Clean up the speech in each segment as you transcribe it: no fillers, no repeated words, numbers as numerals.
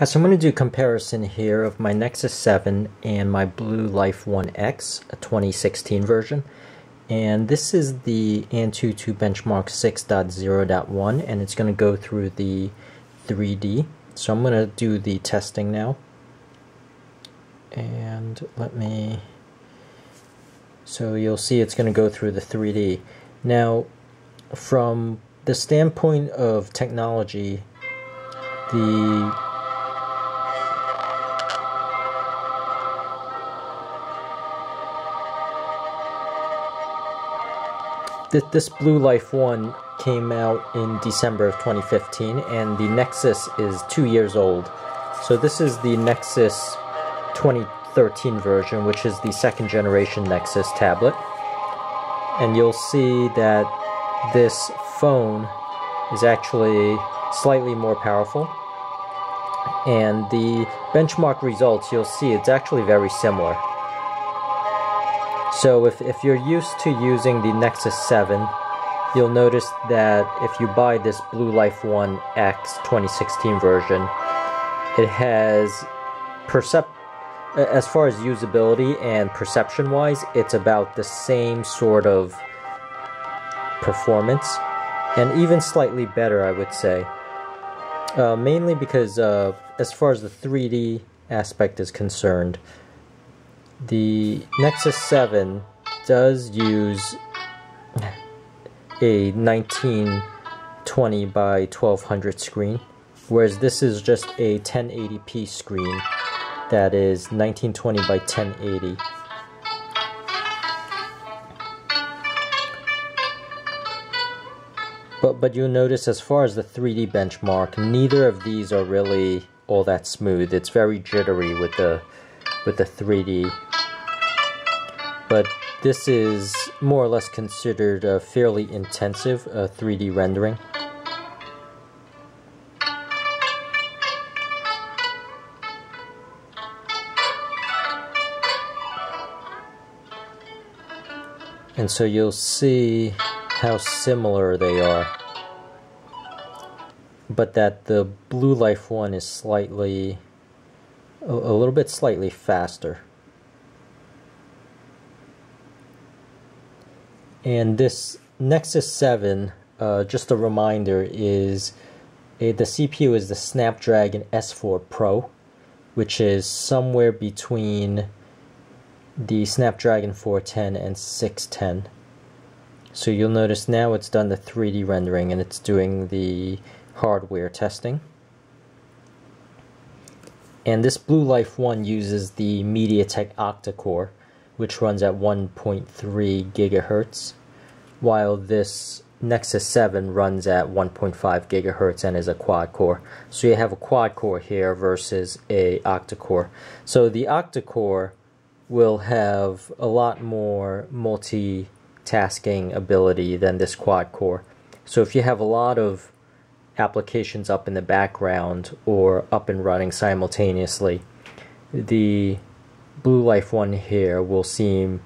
So I'm going to do a comparison here of my Nexus 7 and my Blue Life 1X, a 2016 version. And this is the AnTuTu BenchMark 6.0.1, and it's going to go through the 3D. So I'm going to do the testing now. And so you'll see it's going to go through the 3D. Now, from the standpoint of technology, this Blue Life 1 came out in December of 2015, and the Nexus is 2 years old. So this is the Nexus 2013 version, which is the second generation Nexus tablet. And you'll see that this phone is actually slightly more powerful. And the benchmark results, you'll see it's actually very similar. So if you're used to using the Nexus 7, you'll notice that if you buy this Blue Life 1X 2016 version, it has as far as usability and perception-wise, it's about the same sort of performance, and even slightly better, I would say. Mainly because as far as the 3D aspect is concerned, the Nexus 7 does use a 1920 by 1200 screen, whereas this is just a 1080p screen that is 1920 by 1080. But you'll notice, as far as the 3D benchmark, neither of these are really all that smooth. It's very jittery with the 3D. But this is more or less considered a fairly intensive 3D rendering. And so you'll see how similar they are, but that the Blue Life 1 is a little bit slightly faster. And this Nexus 7, just a reminder, is the CPU is the Snapdragon S4 Pro, which is somewhere between the Snapdragon 410 and 610. So you'll notice now it's done the 3D rendering and it's doing the hardware testing. And this Blue Life 1 uses the MediaTek Octa-Core, which runs at 1.3 GHz, while this Nexus 7 runs at 1.5 GHz and is a quad-core. So you have a quad-core here versus a octa-core. So the octa-core will have a lot more multitasking ability than this quad-core. So if you have a lot of applications up in the background or up and running simultaneously, the Blue Life 1 here will seem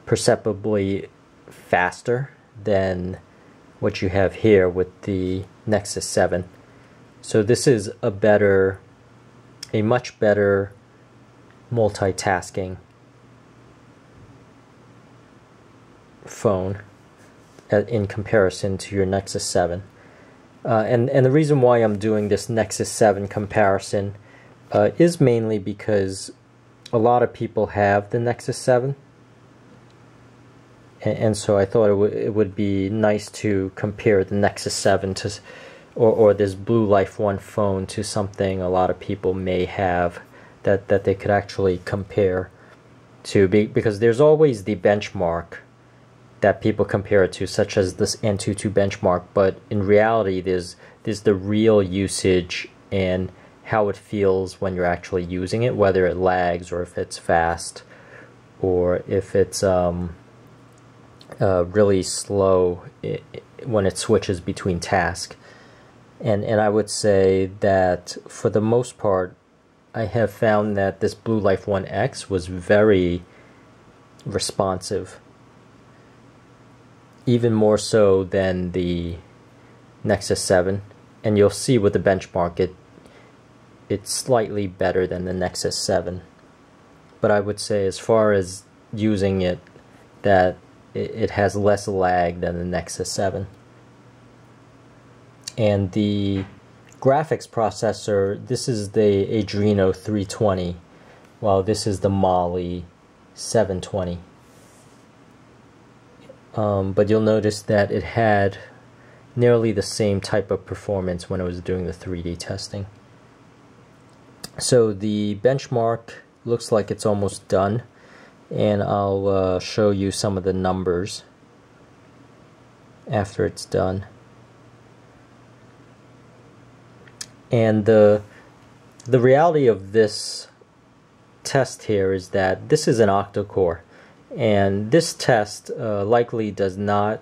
perceptibly faster than what you have here with the Nexus 7. So this is a much better multitasking phone in comparison to your Nexus 7. And the reason why I'm doing this Nexus 7 comparison is mainly because a lot of people have the Nexus 7, and so I thought it would be nice to compare the Nexus 7 to or this Blue Life 1 phone to something a lot of people may have that they could actually compare to, because there's always the benchmark that people compare it to, such as this AnTuTu benchmark, but in reality there's the real usage and how it feels when you're actually using it, whether it lags or if it's fast or if it's really slow when it switches between tasks. And I would say that for the most part I have found that this Blue Life 1X was very responsive, even more so than the Nexus 7. And you'll see with the benchmark, it's slightly better than the Nexus 7. But I would say as far as using it, that it has less lag than the Nexus 7. And the graphics processor, this is the Adreno 320, while this is the MALI 720. But you'll notice that it had nearly the same type of performance when it was doing the 3D testing. So the benchmark looks like it's almost done, and I'll show you some of the numbers after it's done. And the reality of this test here is that this is an octa-core, and this test likely does not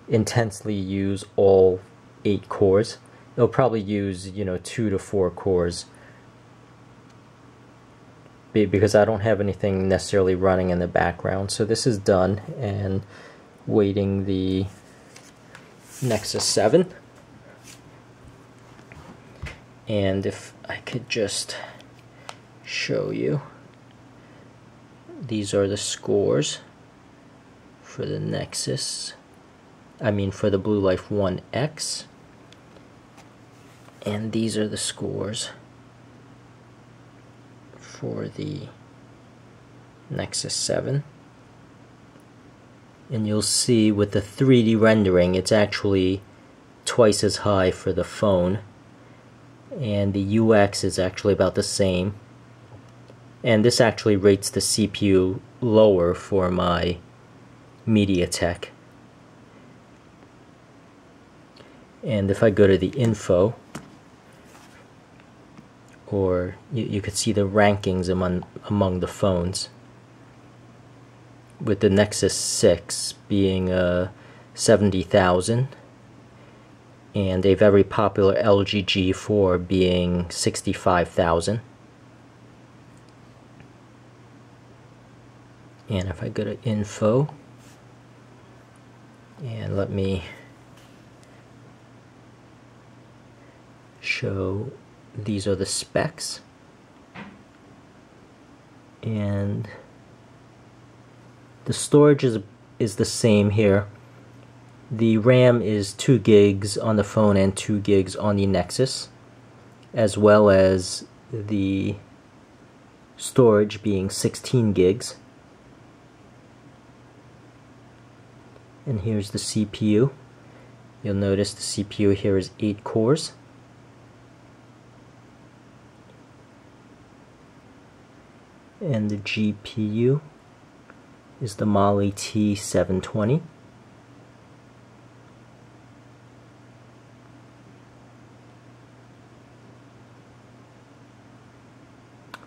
intensely use all 8 cores. It'll probably use 2 to 4 cores, because I don't have anything necessarily running in the background. So this is done and waiting the Nexus 7. And if I could just show you, these are the scores for the Nexus, for the Blue Life 1X, and these are the scores for the Nexus 7. And you'll see with the 3D rendering, it's actually twice as high for the phone, and the UX is actually about the same. And this actually rates the CPU lower for my MediaTek. And if I go to the info, or you could see the rankings among the phones, with the Nexus 6 being 70,000, and a very popular LG G4 being 65,000. And if I go to info, and let me show, these are the specs, and the storage is the same here. The RAM is 2 gigs on the phone and 2 gigs on the Nexus, as well as the storage being 16 gigs. And here's the CPU. You'll notice the CPU here is 8 cores. And the GPU is the MALI T720.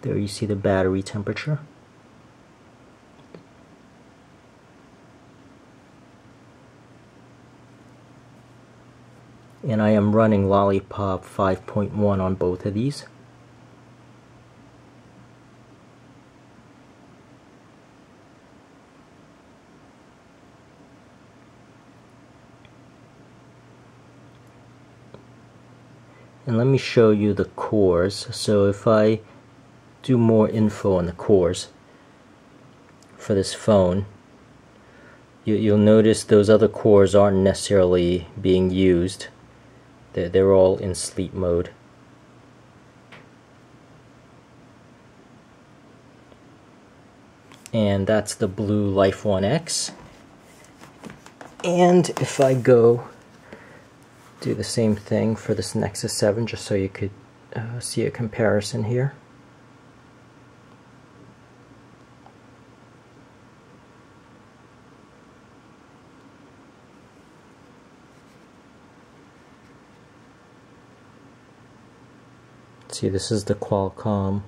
There you see the battery temperature. And I am running Lollipop 5.1 on both of these. And let me show you the cores. So if I do more info on the cores for this phone, you'll notice those other cores aren't necessarily being used. They're all in sleep mode. And that's the Blue Life 1X. And if I go do the same thing for this Nexus 7, just so you could see a comparison here. See, this is the Qualcomm.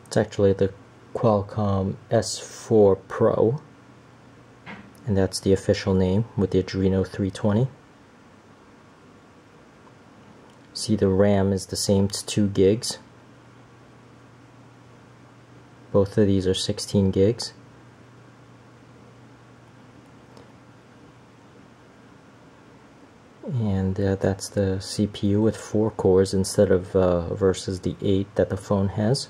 It's actually the Qualcomm S4 Pro, and that's the official name with the Adreno 320. See, the RAM is the same, it's 2 gigs. Both of these are 16 gigs. And And that's the CPU with 4 cores instead of versus the 8 that the phone has.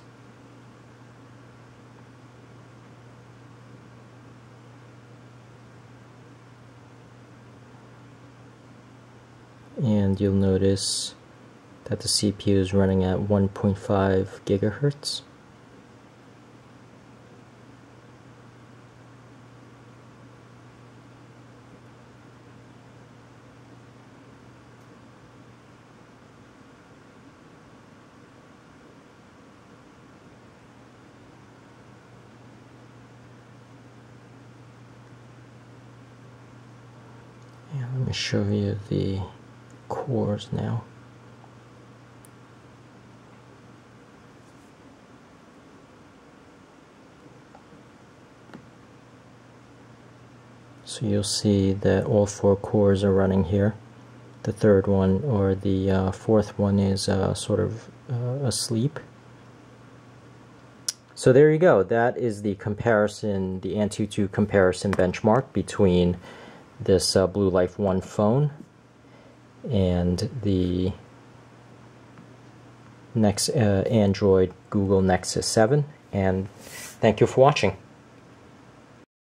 And you'll notice that the CPU is running at 1.5 gigahertz. And let me show you the cores now. So you'll see that all 4 cores are running here. The third one, or the fourth one, is sort of asleep. So there you go. That is the comparison, the AnTuTu comparison benchmark between this Blue Life 1 phone and the Android Google Nexus 7. And thank you for watching.